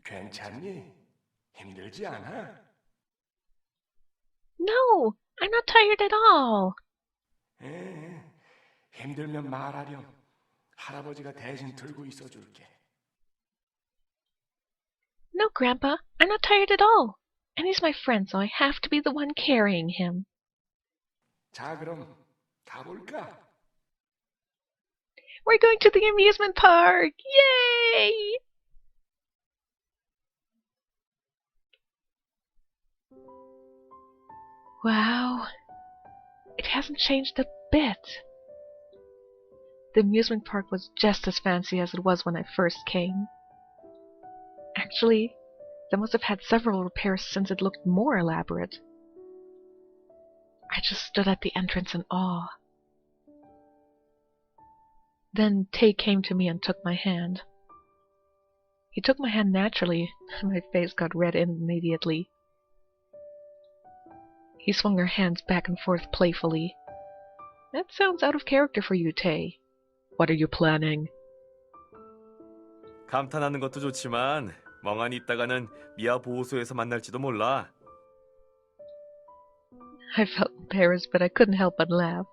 괜찮니? 힘들지 않아? No, I'm not tired at all. 에, 힘들면 말하렴. 할아버지가 대신 들고 있어 줄게. No, Grandpa, I'm not tired at all. And he's my friend, so I have to be the one carrying him. 자, 그럼 가볼까? We're going to the amusement park! Yay! Wow, it hasn't changed a bit. The amusement park was just as fancy as it was when I first came. Actually, they must have had several repairs since it looked more elaborate. I just stood at the entrance in awe. Then Tay came to me and took my hand. He took my hand naturally, and my face got red immediately. He swung our hands back and forth playfully. That sounds out of character for you, Tay. What are you planning? 감탄하는 것도 좋지만 멍하니 있다가는 미아 보호소에서 만날지도 몰라. I felt embarrassed, but I couldn't help but laugh.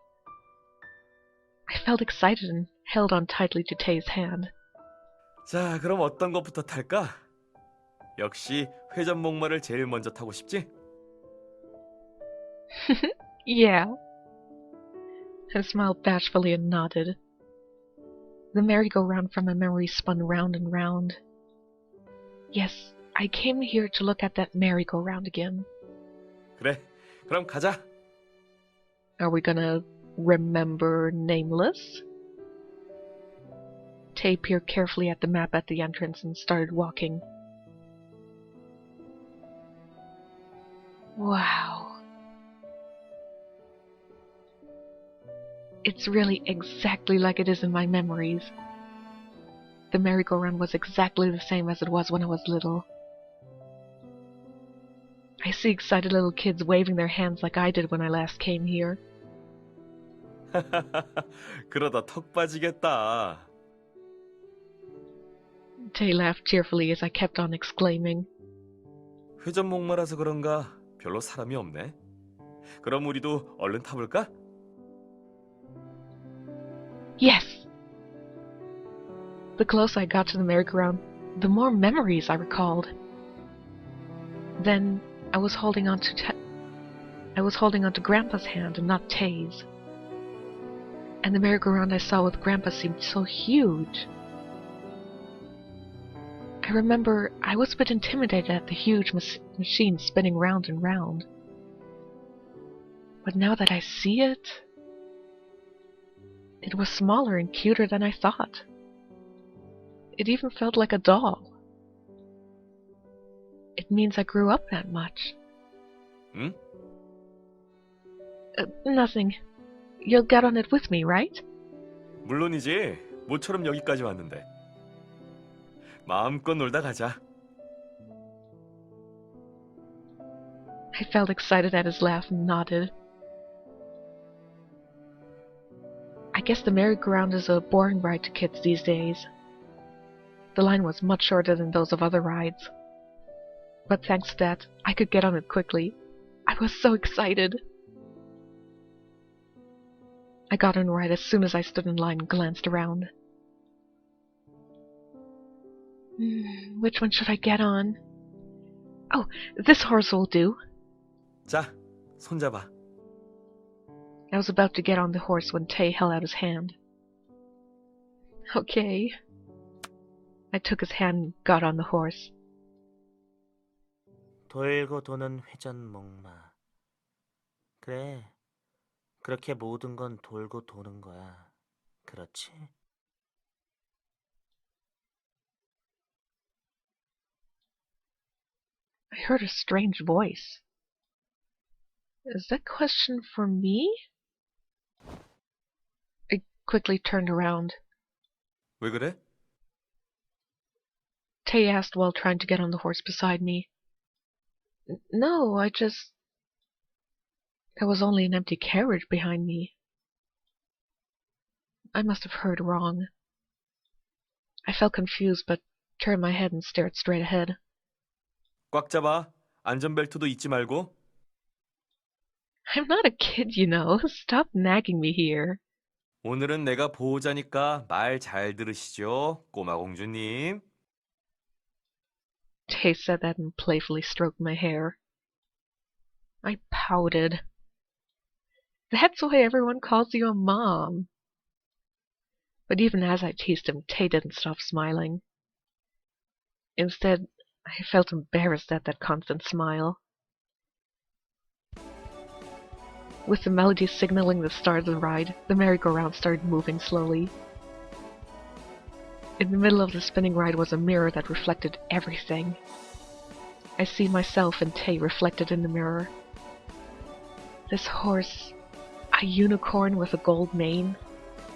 I felt excited and held on tightly to Tay's hand. 자, 그럼 어떤 것부터 탈까? 역시 회전 목마를 제일 먼저 타고 싶지? Yeah. I smiled bashfully and nodded. The merry-go-round from my memory spun round and round. Yes, I came here to look at that merry-go-round again. 그래, 그럼 가자. Are we gonna remember Nameless? Tay peered carefully at the map at the entrance and started walking. Wow. It's really exactly like it is in my memories. The merry-go-round was exactly the same as it was when I was little. I see excited little kids waving their hands like I did when I last came here. 그러다 턱 빠지겠다. Tay laughed cheerfully as I kept on exclaiming. 회전 목마라서 그런가 별로 사람이 없네. 그럼 우리도 얼른 타볼까? Yes! The closer I got to the merry-go-round, the more memories I recalled. Then I was holding on to Grandpa's hand and not Tay's. And the merry-go-round I saw with Grandpa seemed so huge. I remember I was a bit intimidated at the huge machine spinning round and round. But now that I see it, it was smaller and cuter than I thought. It even felt like a doll. It means I grew up that much. 응? Nothing. You'll get on it with me, right? 물론이지. 모처럼 여기까지 왔는데. 마음껏 놀다 가자. I felt excited at his laugh and nodded. I guess the merry-go-round is a boring ride to kids these days. The line was much shorter than those of other rides. But thanks to that, I could get on it quickly. I was so excited. I got on right as soon as I stood in line and glanced around. Which one should I get on? Oh, this horse will do. 자, 손잡아. I was about to get on the horse when Tay held out his hand. Okay. I took his hand and got on the horse. 돌고 도는 회전목마. 그래, 그렇게 모든 건 돌고 도는 거야. 그렇지? I heard a strange voice. Is that question for me? I quickly turned around. 왜 그래? Tay asked while trying to get on the horse beside me. No, there was only an empty carriage behind me. I must have heard wrong. I felt confused, but turned my head and stared straight ahead. 꽉 잡아. 안전벨트도 잊지 말고. I'm not a kid, you know. Stop nagging me here. 오늘은 내가 보호자니까 말 잘 들으시죠, 꼬마 공주님. Tay said that and playfully stroked my hair. I pouted. That's why everyone calls you a mom. But even as I teased him, Tay didn't stop smiling. Instead, I felt embarrassed at that constant smile. With the melody signaling the start of the ride, the merry-go-round started moving slowly. In the middle of the spinning ride was a mirror that reflected everything. I see myself and Tay reflected in the mirror. This horse, a unicorn with a gold mane.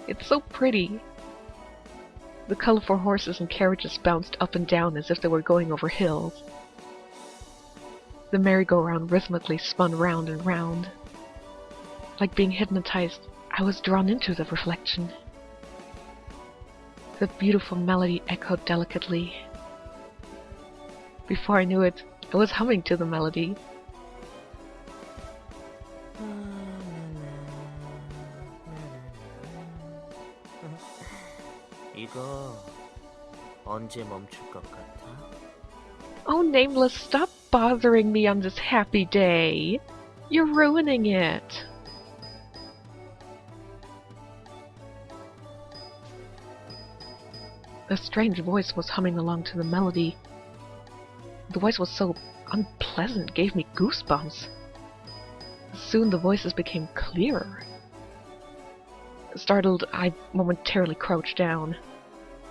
It's so pretty. The colorful horses and carriages bounced up and down as if they were going over hills. The merry-go-round rhythmically spun round and round. Like being hypnotized, I was drawn into the reflection. The beautiful melody echoed delicately. Before I knew it, I was humming to the melody. 이거 언제 멈출 것 같아? Oh, Nameless, stop bothering me on this happy day. You're ruining it. A strange voice was humming along to the melody. The voice was so unpleasant, it gave me goosebumps. Soon the voices became clearer. Startled, I momentarily crouched down.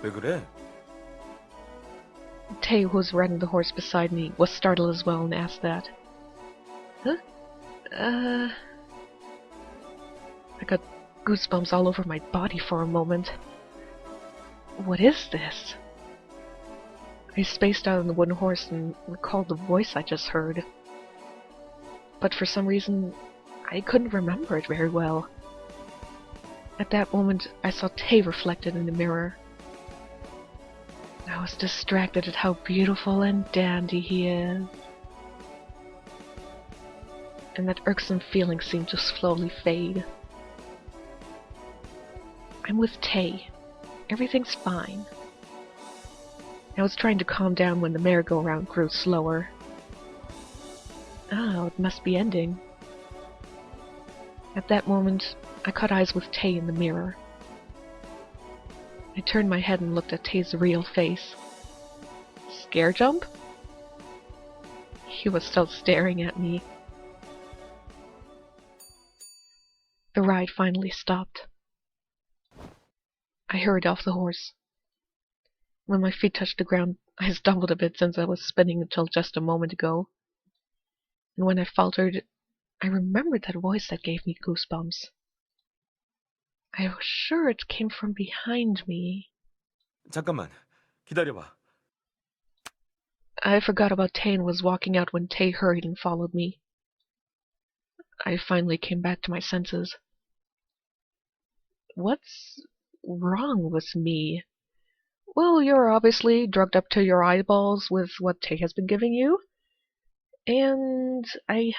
왜 그래? Tay, who was riding the horse beside me, was startled as well and asked that. Huh? I got goosebumps all over my body for a moment. What is this? I spaced out on the wooden horse and recalled the voice I just heard. But for some reason, I couldn't remember it very well. At that moment, I saw Tay reflected in the mirror. I was distracted at how beautiful and dandy he is. And that irksome feeling seemed to slowly fade. I'm with Tay. Everything's fine. I was trying to calm down when the merry-go-round grew slower. Oh, it must be ending. At that moment, I caught eyes with Tay in the mirror. I turned my head and looked at Tay's real face. Scare jump? He was still staring at me. The ride finally stopped. I hurried off the horse. When my feet touched the ground, I stumbled a bit since I was spinning until just a moment ago. And when I faltered, I remembered that voice that gave me goosebumps. I was sure it came from behind me. 잠깐만, 기다려봐. I forgot about Tay and was walking out when Tay hurried and followed me. I finally came back to my senses. What's wrong with me? Well, you're obviously drugged up to your eyeballs with what Tay has been giving you. And I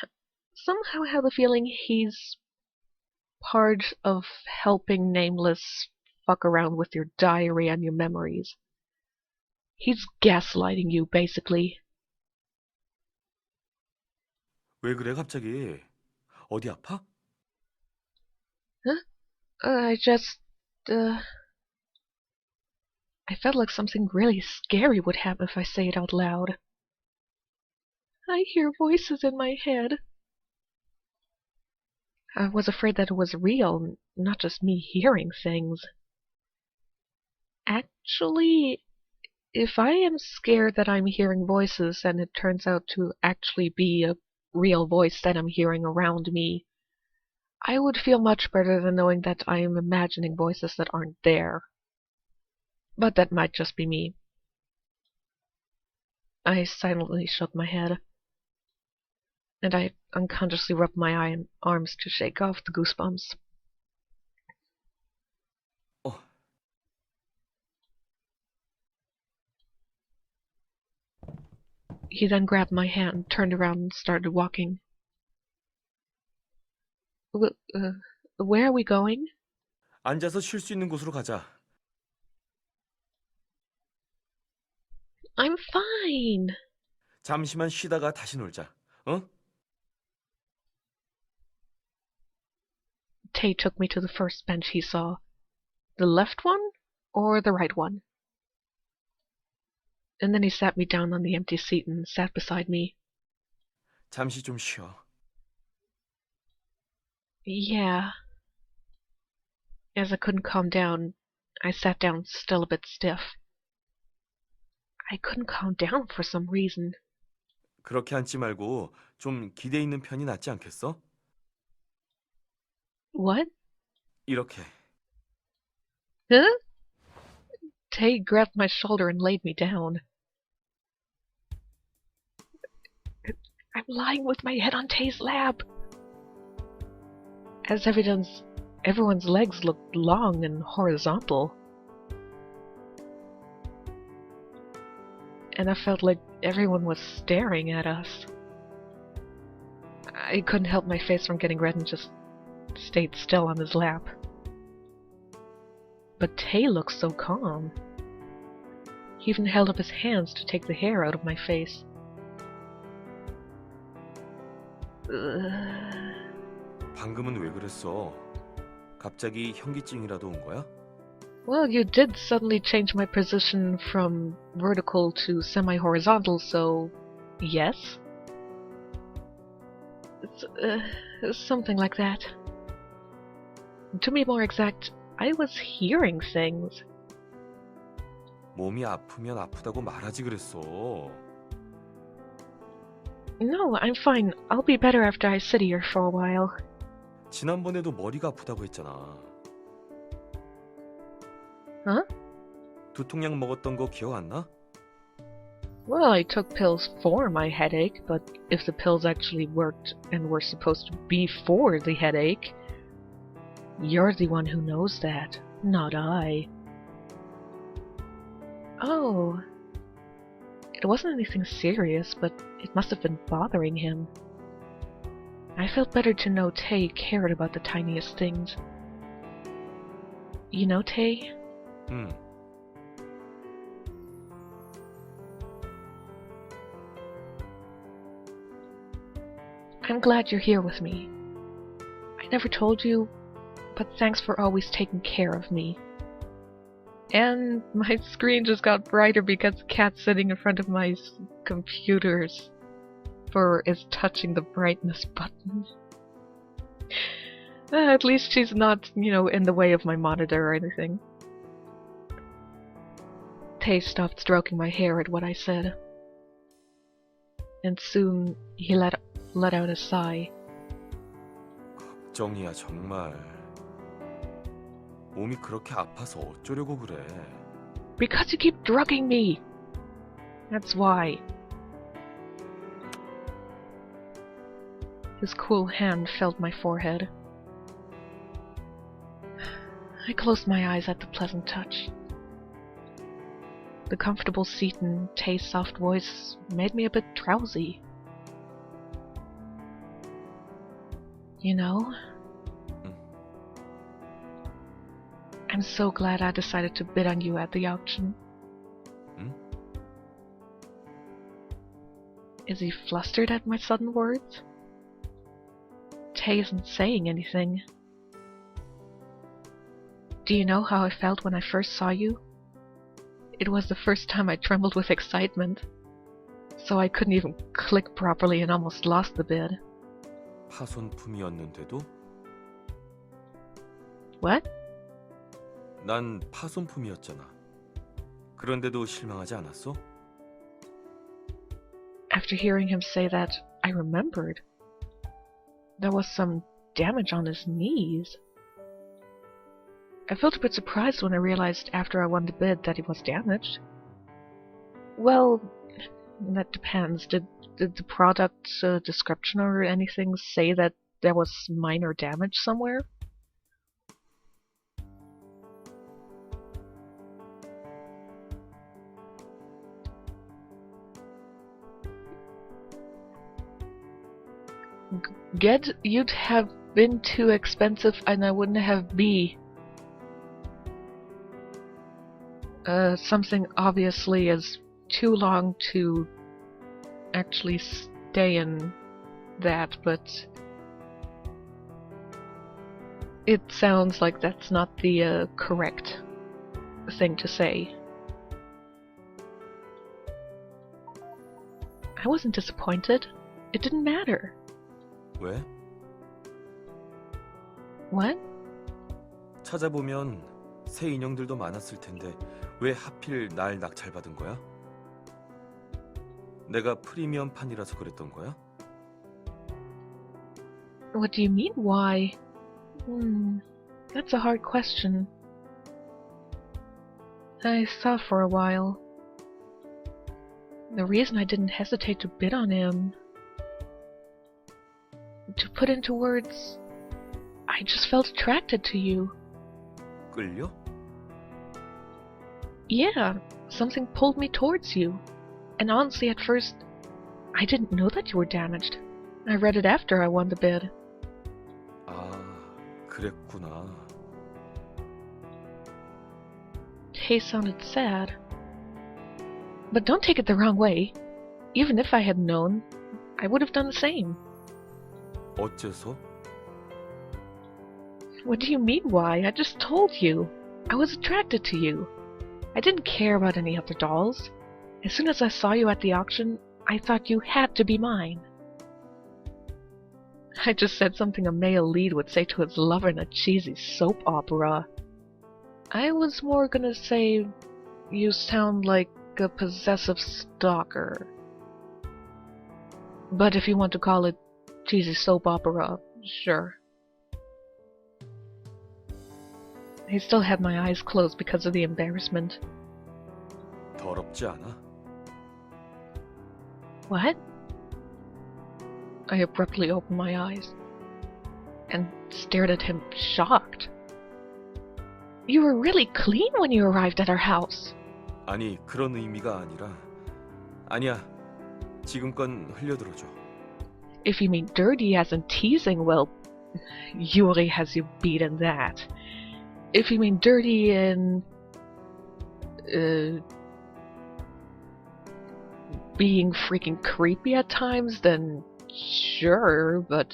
somehow have the feeling he's part of helping Nameless fuck around with your diary and your memories. He's gaslighting you, basically. 왜 그래 갑자기? 어디 아파? Huh? I felt like something really scary would happen if I say it out loud. I hear voices in my head. I was afraid that it was real, not just me hearing things. Actually, if I am scared that I'm hearing voices and it turns out to actually be a real voice that I'm hearing around me, I would feel much better than knowing that I am imagining voices that aren't there. But that might just be me. I silently shook my head, and I unconsciously rubbed my arms to shake off the goosebumps. He then grabbed my hand, turned around, and started walking. Where are we going? 앉아서 쉴 수 있는 곳으로 가자. I'm fine. 잠시만 쉬다가 다시 놀자. 어? Tay took me to the first bench he saw. The left one or the right one? And then he sat me down on the empty seat and sat beside me. 잠시 좀 쉬어. Yeah. As I couldn't calm down, I sat down still a bit stiff. I couldn't calm down for some reason. 그렇게 앉지 말고 좀 기대 있는 편이 낫지 않겠어? What? 이렇게. Huh? Tay grabbed my shoulder and laid me down. I'm lying with my head on Tay's lap. As evidence, everyone's legs looked long and horizontal. And I felt like everyone was staring at us. I couldn't help my face from getting red and just stayed still on his lap. But Tay looked so calm. He even held up his hands to take the hair out of my face. 방금은 왜 그랬어? 갑자기 현기증이라도 온 거야? Well, you did suddenly change my position from vertical to semi-horizontal, so yes? It's something like that. To be more exact, I was hearing things. 몸이 아프면 아프다고 말하지 그랬어. No, I'm fine. I'll be better after I sit here for a while. 지난번에도 머리가 아프다고 했잖아. Huh? 두통약 먹었던 거 기억 안 나? Well, I took pills for my headache, but if the pills actually worked and were supposed to be for the headache, you're the one who knows that, not I. Oh. It wasn't anything serious, but it must have been bothering him. I felt better to know Tay cared about the tiniest things. You know, Tay? 응. I'm glad you're here with me. I never told you, but thanks for always taking care of me. And my screen just got brighter because the cat sitting in front of my computers is touching the brightness button. At least she's not, in the way of my monitor or anything. Tay stopped stroking my hair at what I said. And soon he let out a sigh. 걱정이야 정말. 몸이 그렇게 아파서 어쩌려고 그래. Because you keep drugging me! That's why. His cool hand felt my forehead. I closed my eyes at the pleasant touch. The comfortable seat and Tay's soft voice made me a bit drowsy. You know? I'm so glad I decided to bid on you at the auction. Hmm? Is he flustered at my sudden words? Tay isn't saying anything. Do you know how I felt when I first saw you? It was the first time I trembled with excitement, so I couldn't even click properly and almost lost the bid. 파손품이었는데도? What? 난 파손품이었잖아. 그런데도 실망하지 않았어? After hearing him say that, I remembered. There was some damage on his knees. I felt a bit surprised when I realized after I won the bid that he was damaged. Well, that depends. Did the product description or anything say that there was minor damage somewhere? You'd have been too expensive and I wouldn't have be. Something obviously is too long to actually stay in that, but it sounds like that's not the correct thing to say. I wasn't disappointed. It didn't matter. 왜? What? 찾아보면 새 인형들도 많았을 텐데 왜 하필 날 낙찰받은 거야? 내가 프리미엄 판이라서 그랬던 거야? What do you mean, why? That's a hard question. I thought for a while. The reason I didn't hesitate to bid on him, to put into words, I just felt attracted to you. 끌려? Yeah, something pulled me towards you. And honestly, at first, I didn't know that you were damaged. I read it after I won the bid. 아, 그랬구나. Tay sounded sad. But don't take it the wrong way. Even if I had known, I would have done the same. 어째서? What do you mean, why? I just told you. I was attracted to you. I didn't care about any other dolls. As soon as I saw you at the auction, I thought you had to be mine. I just said something a male lead would say to his lover in a cheesy soap opera. I was more gonna say you sound like a possessive stalker. But if you want to call it cheesy soap opera, sure. I still had my eyes closed because of the embarrassment. 더럽지 않아? What? I abruptly opened my eyes and stared at him, shocked. You were really clean when you arrived at our house. 아니, 그런 의미가 아니라. 아니야, 지금껏 흘려들어줘. If you mean dirty as in teasing, well, Yuri has you beat in that. If you mean dirty in being freaking creepy at times, then sure, but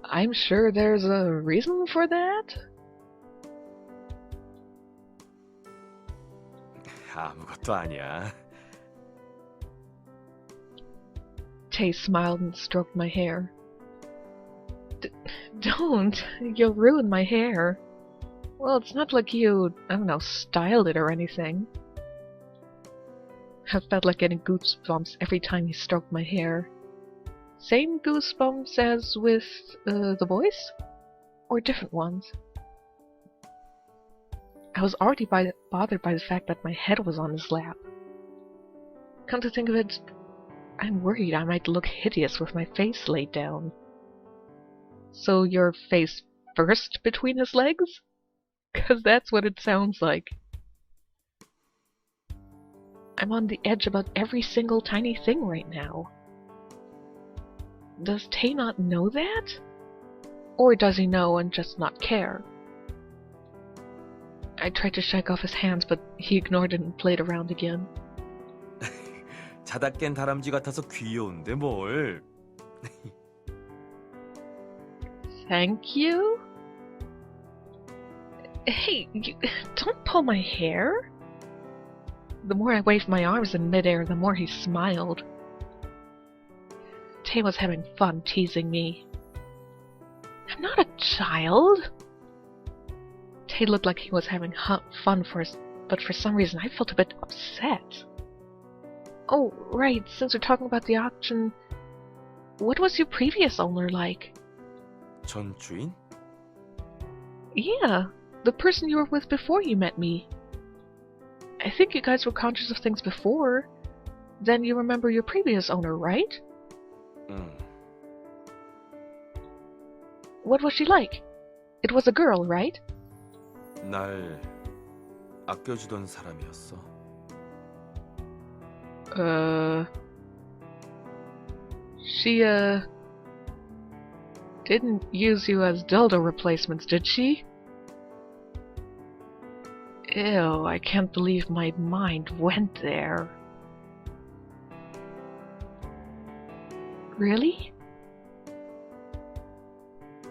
I'm sure there's a reason for that. 아무것도 아니야. Tay smiled and stroked my hair. Don't! You'll ruin my hair. Well, it's not like you, I don't know, styled it or anything. I felt like getting goosebumps every time he stroked my hair. Same goosebumps as with the voice? Or different ones? I was already bothered by the fact that my head was on his lap. Come to think of it, I'm worried I might look hideous with my face laid down. So your face first between his legs? 'Cause that's what it sounds like. I'm on the edge about every single tiny thing right now. Does Tay not know that? Or does he know and just not care? I tried to shake off his hands, but he ignored it and played around again. 자다 깬 다람쥐 같아서 귀여운데 뭘. Thank you? Hey, don't pull my hair. The more I waved my arms in midair, the more he smiled. Tay was having fun teasing me. I'm not a child. Tay looked like he was having fun but for some reason I felt a bit upset. Oh, right, since we're talking about the auction, what was your previous owner like? 전 주인? Yeah, the person you were with before you met me. I think you guys were conscious of things before. Then you remember your previous owner, right? 응. What was she like? It was a girl, right? 날 아껴주던 사람이었어. She, didn't use you as dildo replacements, did she? Ew, I can't believe my mind went there. Really?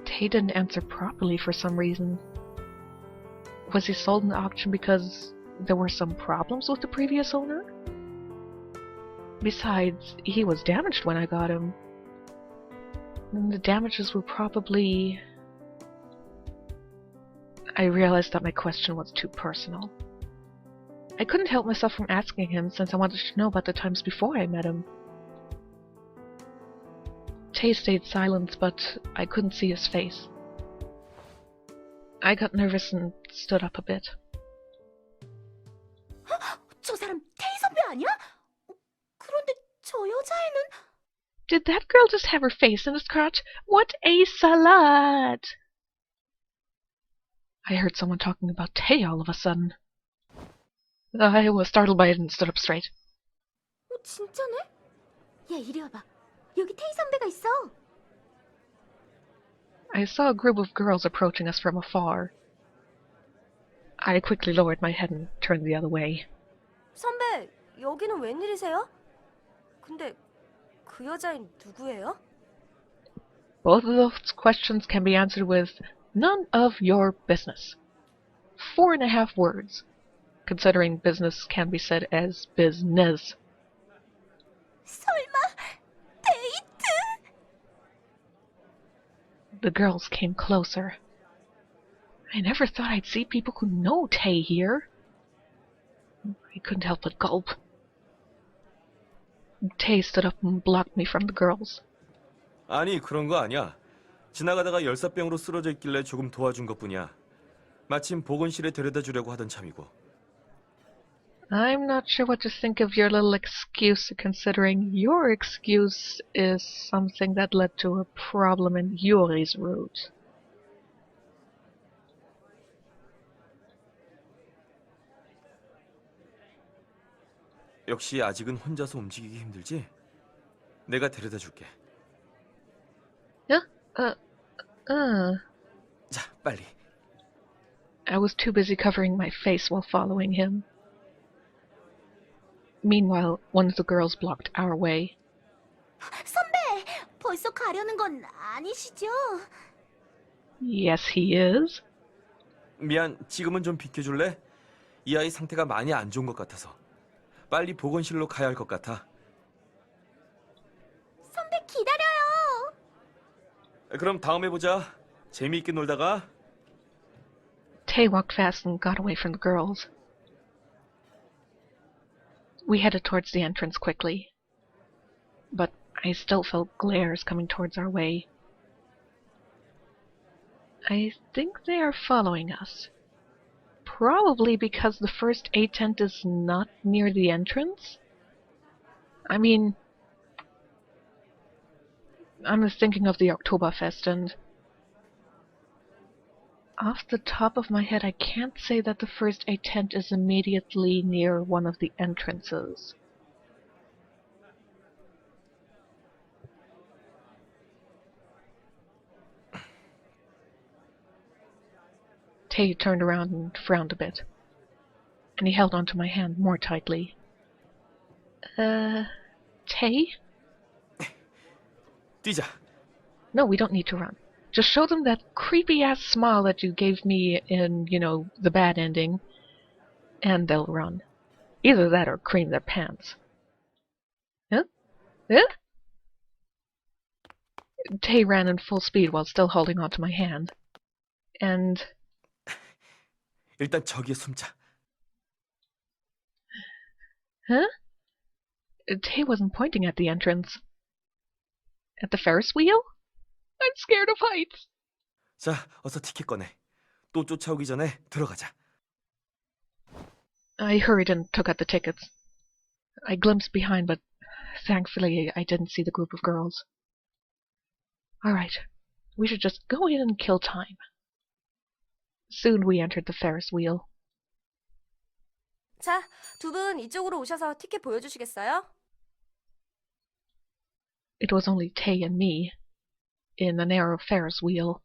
Tay didn't answer properly for some reason. Was he sold in the auction because there were some problems with the previous owner? Besides, he was damaged when I got him. And the damages were probably... I realized that my question was too personal. I couldn't help myself from asking him since I wanted to know about the times before I met him. Tay stayed silent, but I couldn't see his face. I got nervous and stood up a bit. 저 사람 테이 선배 아니야? 그런데 저 여자애는... Did that girl just have her face in his crotch? What a salad! I heard someone talking about Tay all of a sudden. I was startled by it and stood up straight. 진짜네? 야, 이리 와봐. 여기 테이 선배가 있어. I saw a group of girls approaching us from afar. I quickly lowered my head and turned the other way. 선배, 여기는 웬일이세요? 근데 그 여자애 누구예요? Both of those questions can be answered with none of your business. 4.5 words, considering business can be said as business. 설마 데이트? The girls came closer. I never thought I'd see people who know Tay here. I couldn't help but gulp. Tay stood up and blocked me from the girls. 아니, 그런 거 아니야. 지나가다가 열사병으로 쓰러져 있길래 조금 도와준 것뿐이야. 마침 보건실에 데려다 주려고 하던 참이고. I'm not sure what to think of your little excuse, considering your excuse is something that led to a problem in Yuri's route. 역시 아직은 혼자서 움직이기 힘들지? 내가 데려다 줄게. 자, 빨리. I was too busy covering my face while following him. Meanwhile, one of the girls blocked our way. 선배, 벌써 가려는 건 아니시죠? Yes, he is. 미안, 지금은 좀 비켜줄래? 이 아이 상태가 많이 안 좋은 것 같아서. 빨리 보건실로 가야 할 것 같아. 선배 기다려요. 그럼 다음에 보자. 재미있게 놀다가. Tay walked fast and got away from the girls. We headed towards the entrance quickly. But I still felt glares coming towards our way. I think they are following us. Probably because the first aid tent is not near the entrance? I mean, I'm thinking of the Oktoberfest, and off the top of my head, I can't say that the first aid tent is immediately near one of the entrances. Tay turned around and frowned a bit, and he held onto my hand more tightly. Tay? 뛰자. No, we don't need to run. Just show them that creepy-ass smile that you gave me in, the bad ending, and they'll run. Either that or cream their pants. Huh? Huh? Tay ran in full speed while still holding onto my hand. And... 일단 저기에 숨자. Huh? Tay wasn't pointing at the entrance. At the Ferris Wheel? I'm scared of heights. 자, 어서 티켓 꺼내. 또 쫓아오기 전에 들어가자. I hurried and took out the tickets. I glimpsed behind, but thankfully I didn't see the group of girls. All right, we should just go in and kill time. Soon we entered the Ferris Wheel. 자, 두 분 이쪽으로 오셔서 티켓 보여주시겠어요? it was only Tay and me in a narrow Ferris wheel.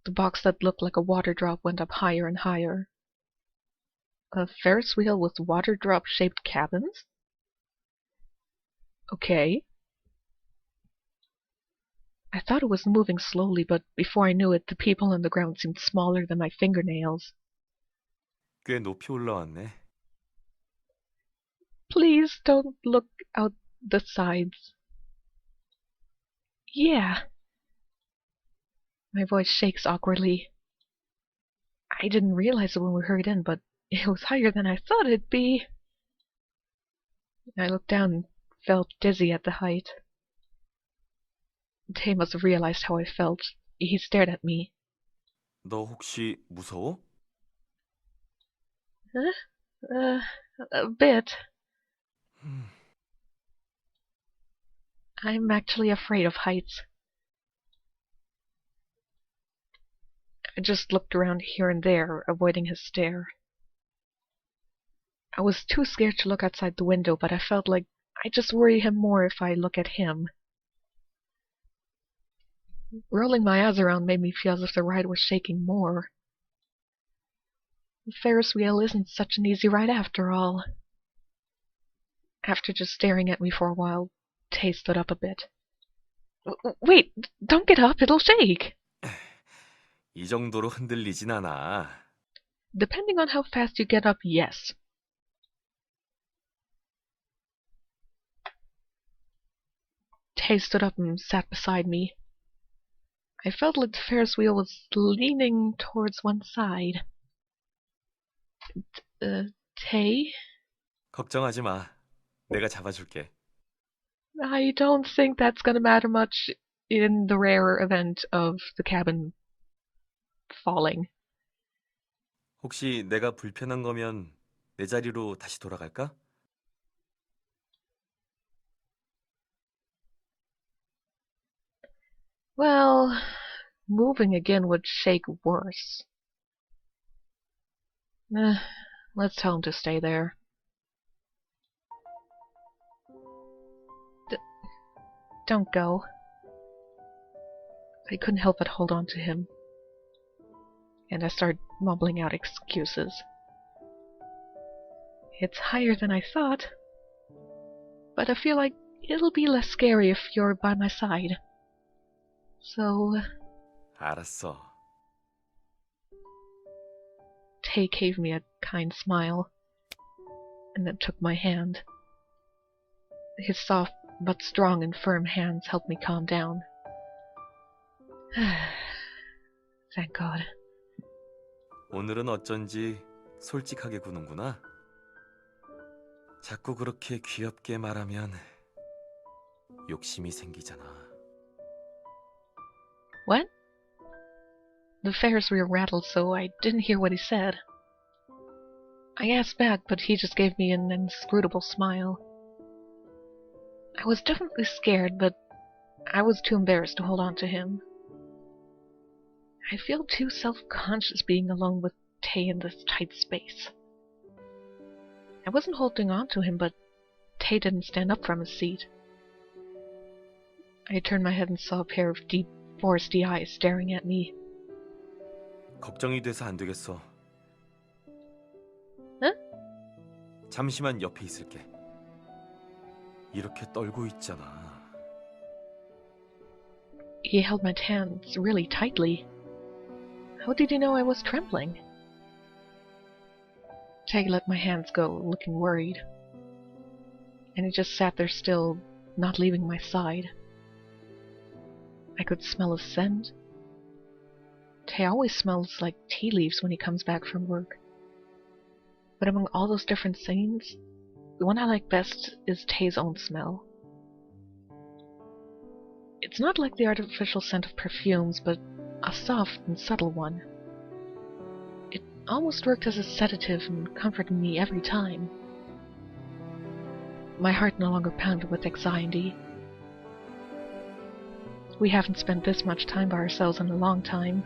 The box that looked like a water drop went up higher and higher. A Ferris wheel with water drop-shaped cabins? Okay. I thought it was moving slowly, but before I knew it, the people on the ground seemed smaller than my fingernails. 꽤 높이 올라왔네. Please don't look out the sides. Yeah. My voice shakes awkwardly. I didn't realize it when we hurried in, but it was higher than I thought it'd be. I looked down and felt dizzy at the height. Tay must have realized how I felt. He stared at me. 너 혹시 무서워? Huh? A bit. I'm actually afraid of heights. I just looked around here and there, avoiding his stare. I was too scared to look outside the window, but I felt like I'd just worry him more if I look at him. Rolling my eyes around made me feel as if the ride was shaking more. The Ferris wheel isn't such an easy ride after all. After just staring at me for a while, Tay stood up a bit. Wait, don't get up, it'll shake! 이 정도로 흔들리진 않아. Depending on how fast you get up, yes. Tay stood up and sat beside me. I felt like the Ferris wheel was leaning towards one side. Tay? 걱정하지 마. 내가 잡아줄게. I don't think that's gonna matter much in the rare event of the cabin falling. 혹시 내가 불편한 거면 내 자리로 다시 돌아갈까? Well, moving again would shake worse. Let's tell him to stay there. Don't go. I couldn't help but hold on to him. And I started mumbling out excuses. It's higher than I thought. But I feel like it'll be less scary if you're by my side. So... 알았어. Tay gave me a kind smile, and then took my hand. His soft but strong and firm hands helped me calm down. Thank God. 오늘은 어쩐지 솔직하게 구는구나. 자꾸 그렇게 귀엽게 말하면 욕심이 생기잖아. What? The Ferris wheel rattled, so I didn't hear what he said. I asked back, but he just gave me an inscrutable smile. I was definitely scared, but I was too embarrassed to hold on to him. I feel too self-conscious being alone with Tay in this tight space. I wasn't holding on to him, but Tay didn't stand up from his seat. I turned my head and saw a pair of deep, foresty eyes staring at me. 걱정이 돼서 안 되겠어. 응? 잠시만 옆에 있을게. 이렇게 떨고 있잖아. He held my hands really tightly. How did he know I was trembling? Tay let my hands go, looking worried. And he just sat there still, not leaving my side. I could smell his scent. Tay always smells like tea leaves when he comes back from work. But among all those different scenes, the one I like best is Tay's own smell. It's not like the artificial scent of perfumes, but a soft and subtle one. It almost worked as a sedative and comforted me every time. My heart no longer pounded with anxiety. We haven't spent this much time by ourselves in a long time.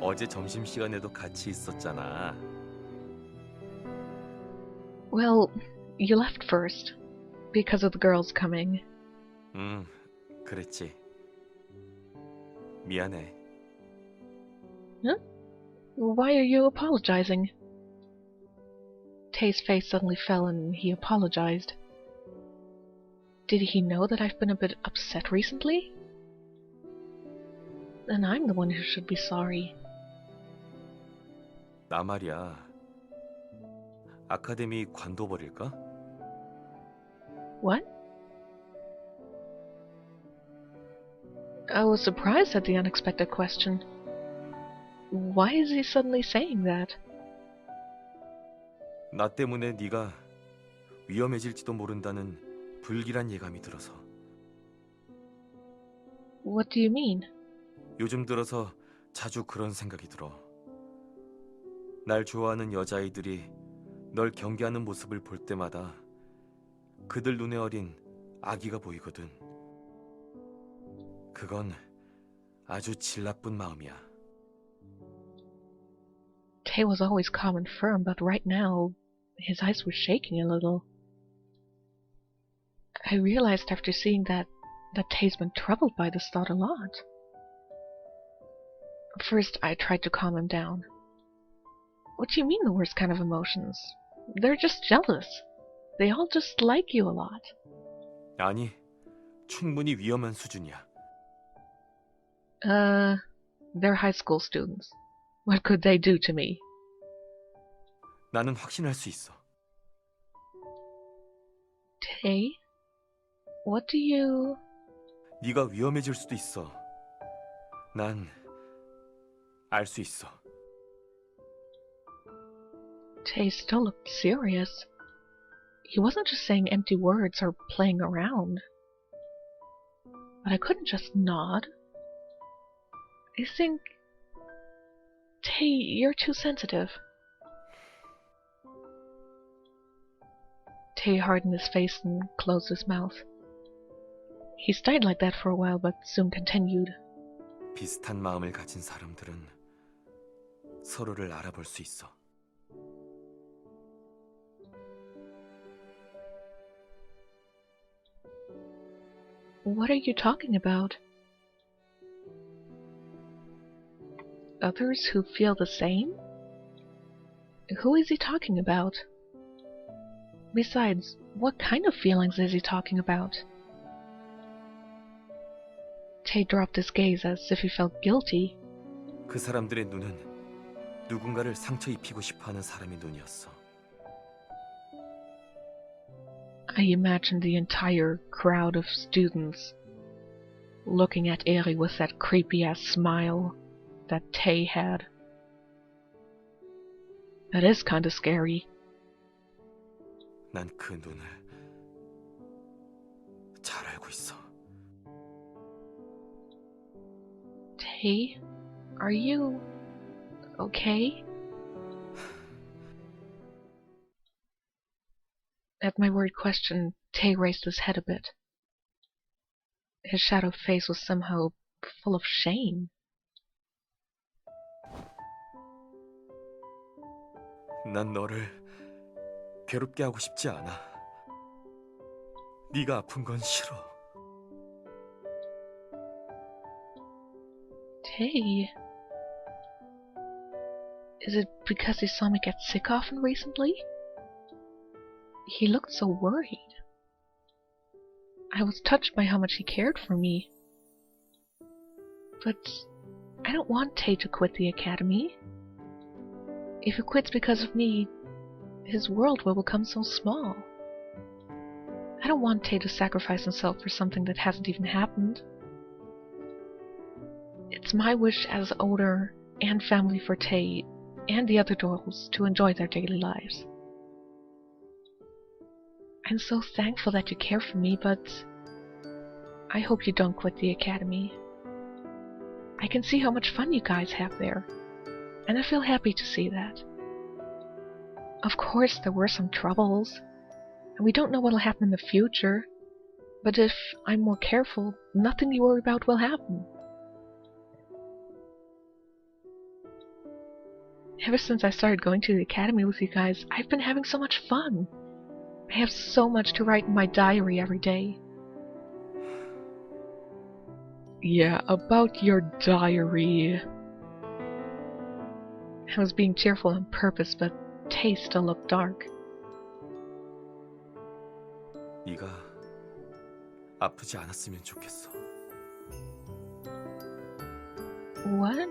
어제 점심시간에도 같이 있었잖아. Well, you left first. Because of the girls coming. 그랬지. 미안해. Huh? Why are you apologizing? Tay's face suddenly fell and he apologized. Did he know that I've been a bit upset recently? Then I'm the one who should be sorry. 나 말이야. 아카데미 관둬버릴까? What? I was surprised at the unexpected question. Why is he suddenly saying that? 나 때문에 네가 위험해질지도 모른다는 불길한 예감이 들어서. What do you mean? 요즘 들어서 자주 그런 생각이 들어. 날 좋아하는 여자아이들이 널 경계하는 모습을 볼 때마다 그들 눈에 어린 아기가 보이거든. 그건 아주 질 나쁜 마음이야. Tay was always calm and firm, but right now, his eyes were shaking a little. I realized after seeing that Tay's been troubled by this thought a lot. First, I tried to calm him down. What do you mean the worst kind of emotions? They're just jealous. They all just like you a lot. 아니, 충분히 위험한 수준이야. They're high school students. What could they do to me? 나는 확신할 수 있어. Tay? What do you... 네가 위험해질 수도 있어. 난 알 수 있어. Tay still looked serious. He wasn't just saying empty words or playing around. But I couldn't just nod. I think... Tay, you're too sensitive. Tay hardened his face and closed his mouth. He stayed like that for a while, but soon continued. 비슷한 마음을 가진 사람들은 서로를 알아볼 수 있어. What are you talking about? Others who feel the same? Who is he talking about? Besides, what kind of feelings is he talking about? Tay dropped his gaze as if he felt guilty. 그 사람들의 눈은 누군가를 상처 입히고 싶어하는 사람의 눈이었어. I imagined the entire crowd of students looking at Eri with that creepy-ass smile that Tay had. That is kinda scary. 난 그 눈을 잘 알고 있어. Tay, are you okay? At my worried question, Tay raised his head a bit. His shadowed face was somehow full of shame. 난 너를 괴롭게 하고 싶지 않아. 네가 아픈 건 싫어. Tay, is it because he saw me get sick often recently? He looked so worried. I was touched by how much he cared for me. But I don't want Tay to quit the academy. If he quits because of me, his world will become so small. I don't want Tay to sacrifice himself for something that hasn't even happened. It's my wish as owner and family for Tay and the other dolls to enjoy their daily lives. I'm so thankful that you care for me, but I hope you don't quit the academy. I can see how much fun you guys have there, and I feel happy to see that. Of course, there were some troubles, and we don't know what'll happen in the future, but if I'm more careful, nothing you worry about will happen. Ever since I started going to the academy with you guys, I've been having so much fun. I have so much to write in my diary every day. Yeah, about your diary. I was being cheerful on purpose, but Tay still looked dark. 네가 아프지 않았으면 좋겠어. What?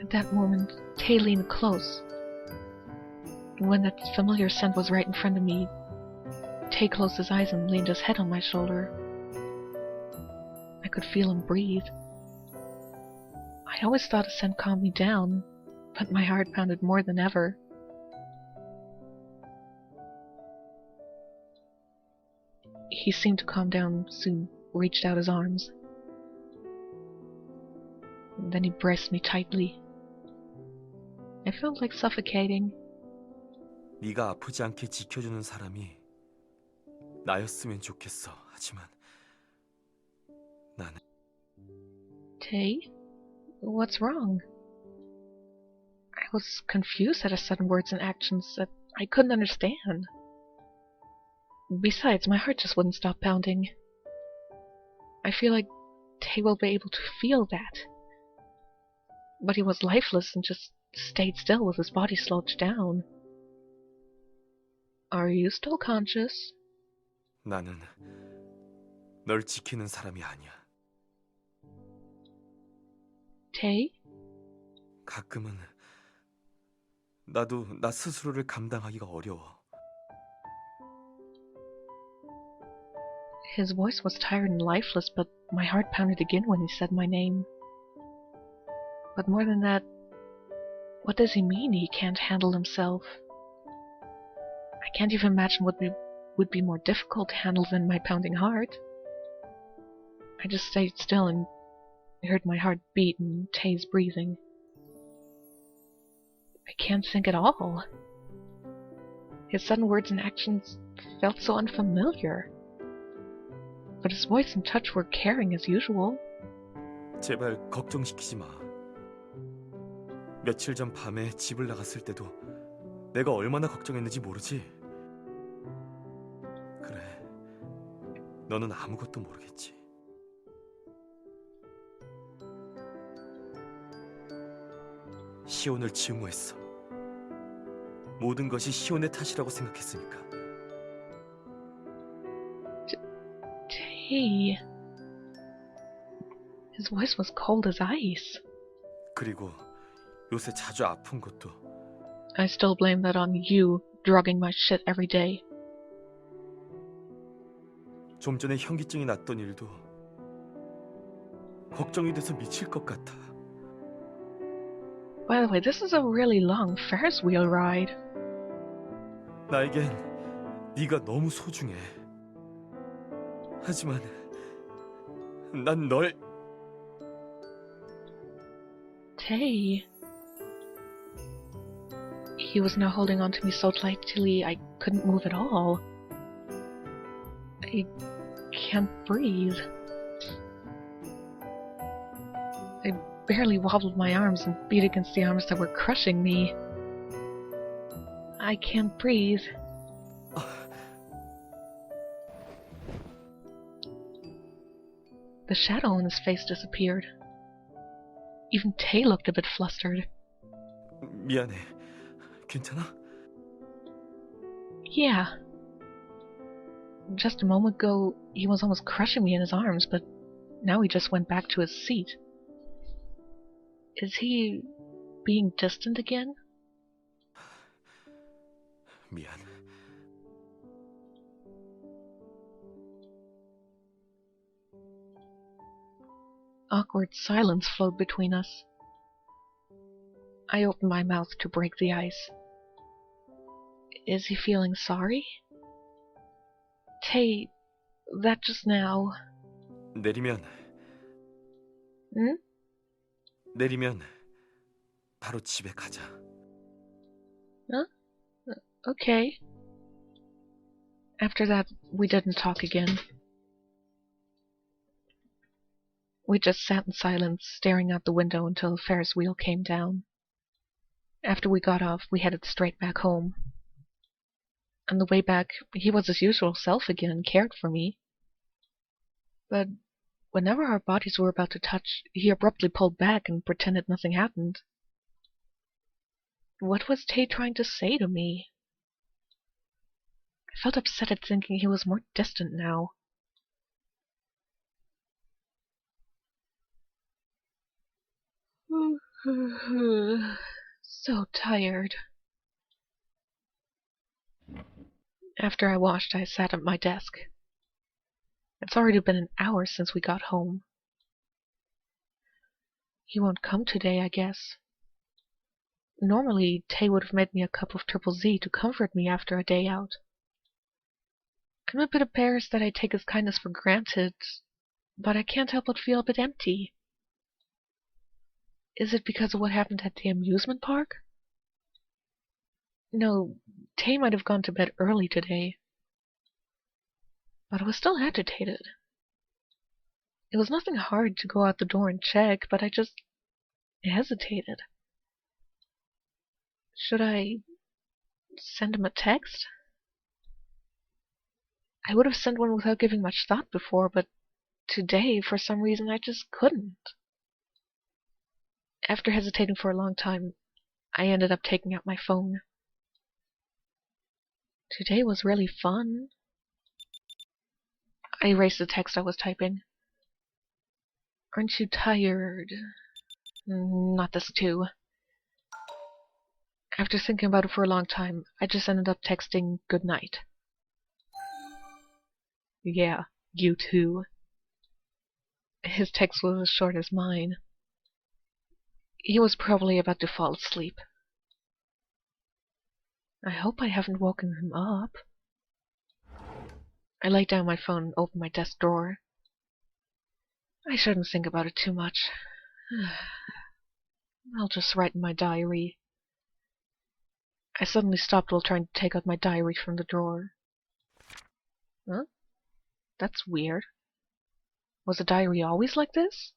At that moment, Tay leaned close. And when that familiar scent was right in front of me, Tay closed his eyes and leaned his head on my shoulder. I could feel him breathe. I always thought a scent calmed me down, but my heart pounded more than ever. He seemed to calm down soon, reached out his arms. And then he braced me tightly. I felt like suffocating. 네가 아프지 않게 지켜주는 사람이 나였으면 좋겠어. 하지만 나는 Tay? What's wrong? I was confused at his sudden words and actions that I couldn't understand. Besides, my heart just wouldn't stop pounding. I feel like Tay will be able to feel that. But he was lifeless and just stayed still with his body slouched down. Are you still conscious? 나는 널 지키는 사람이 아니야. Tay? 가끔은 나도 나 스스로를 감당하기가 어려워. His voice was tired and lifeless, but my heart pounded again when he said my name. But more than that, what does he mean he can't handle himself? I can't even imagine what would be more difficult to handle than my pounding heart. I just stayed still and heard my heart beat and Tay's breathing. I can't think at all. His sudden words and actions felt so unfamiliar. But his voice and touch were caring as usual. 제발 걱정시키지 마. 며칠 전 밤에 집을 나갔을 때도 내가 얼마나 걱정했는지 모르지? 그래, 너는 아무것도 모르겠지. 시온을 증오했어. 모든 것이 시온의 탓이라고 생각했으니까. Tay. His voice was cold as ice. 그리고 요새 자주 아픈 것도 I still blame that on you, drugging my shit every day. 좀 전에 현기증이 났던 일도 걱정이 돼서 미칠 것 같아. By the way, this is a really long Ferris Wheel ride. 나에겐 네가 너무 소중해. 하지만 난 널 Tay. He was now holding on to me so tightly I couldn't move at all. I can't breathe. I barely wobbled my arms and beat against the arms that were crushing me. I can't breathe. The shadow on his face disappeared. Even Tay looked a bit flustered. 미안해. 괜찮아? Yeah. Just a moment ago, he was almost crushing me in his arms, but now he just went back to his seat. Is he being distant again? 미안. Awkward silence flowed between us. I opened my mouth to break the ice. Is he feeling sorry? Tay, that just now... 내리면 Hmm? 내리면 바로 집에 가자. Huh? Okay. After that, we didn't talk again. We just sat in silence, staring out the window until the Ferris wheel came down. After we got off, we headed straight back home. On the way back, he was his usual self again and cared for me. But whenever our bodies were about to touch, he abruptly pulled back and pretended nothing happened. What was Tay trying to say to me? I felt upset at thinking he was more distant now. So tired. After I washed, I sat at my desk. It's already been an hour since we got home. He won't come today, I guess. Normally, Tay would have made me a cup of Triple Z to comfort me after a day out. I'm a bit embarrassed that I take his kindness for granted, but I can't help but feel a bit empty. Is it because of what happened at the amusement park? No, Tay might have gone to bed early today, but I was still agitated. It was nothing hard to go out the door and check, but I just hesitated. Should I send him a text? I would have sent one without giving much thought before, but today, for some reason, I just couldn't. After hesitating for a long time, I ended up taking out my phone. Today was really fun. I erased the text I was typing. Aren't you tired? Not this too. After thinking about it for a long time, I just ended up texting good night. Yeah, you too. His text was as short as mine. He was probably about to fall asleep. I hope I haven't woken him up. I laid down my phone and opened my desk drawer. I shouldn't think about it too much. I'll just write in my diary. I suddenly stopped while trying to take out my diary from the drawer. Huh? That's weird. Was a diary always like this?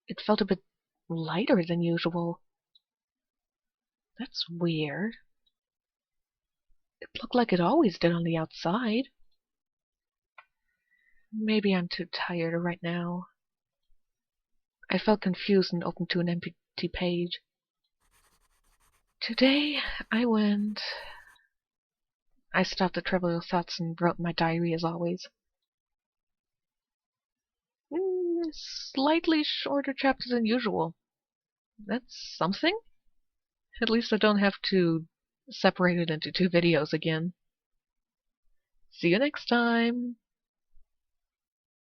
It felt a bit lighter than usual. That's weird. It looked like it always did on the outside. Maybe I'm too tired right now. I felt confused and opened to an empty page. Today I went... I stopped the trivial thoughts and wrote in my diary as always. Slightly shorter chapter than usual. That's something? At least I don't have to separate it into 2 videos again. See you next time!